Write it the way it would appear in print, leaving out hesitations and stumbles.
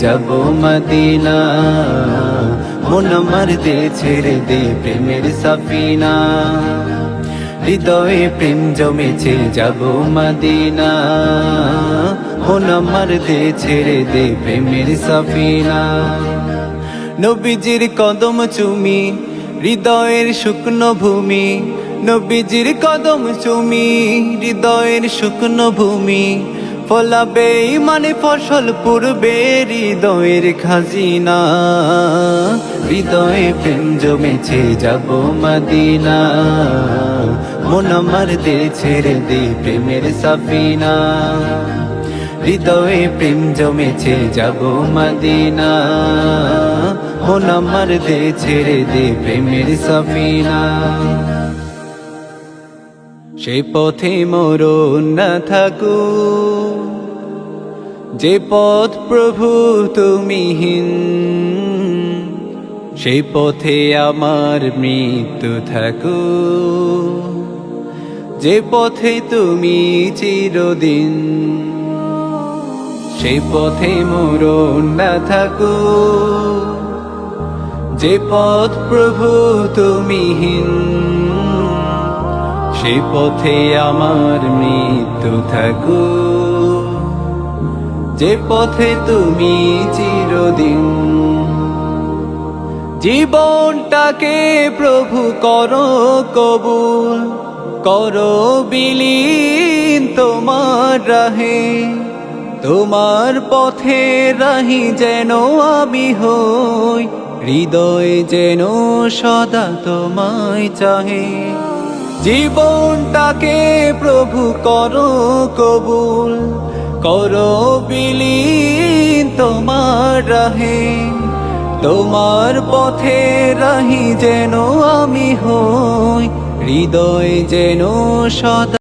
যাব মদিনা, মন আমার দে ছেড়ে দে প্রেমের সাফিনা, হৃদয়ে প্রেম জমেছে যাব মদিনা, মন আমার দে ছেড়ে দে প্রেমের সাফিনা। নবীজির কদম চুমি হৃদয়ের শুকনো ভূমি, নবীজির কদম চুমি হৃদয়ের শুকনো ভূমি, ফলাবে মানে ফসল পূর্বে হৃদয়ের খাজিনা, হৃদয়ে প্রেম জমেছে যাব মদিনা, মন আমার দে ছেড়ে দে প্রেমের সাফিনা, হৃদয়ে প্রেম জমেছে যাব মদিনা, মন আমার দে ছেড়ে দে প্রেমের সাফিনা। সে পথে মরণ না থাকুক, যে পথ প্রভু তুমিহীন, সেই পথে আমার মৃত্যু থাকুক, যে পথে তুমি চিরদিন, সেই পথে মরণ না থাকুক, যে পথ প্রভু তুমিহীন, সে পথে আমার মৃত্যু থাকুক, যে পথে তুমি চিরদিন। জীবনটাকে প্রভু করো কবুল, করো বিলীন তোমার রাহে, তোমার পথে রাহি যেন আমি হই, হৃদয় যেন সদা তোমায় চাহে। জীবনটাকে প্রভু করো কবুল, করো বিলীন তোমার রাহে, তোমার পথে রাহি যেন আমি হই, হৃদয় যেন সদা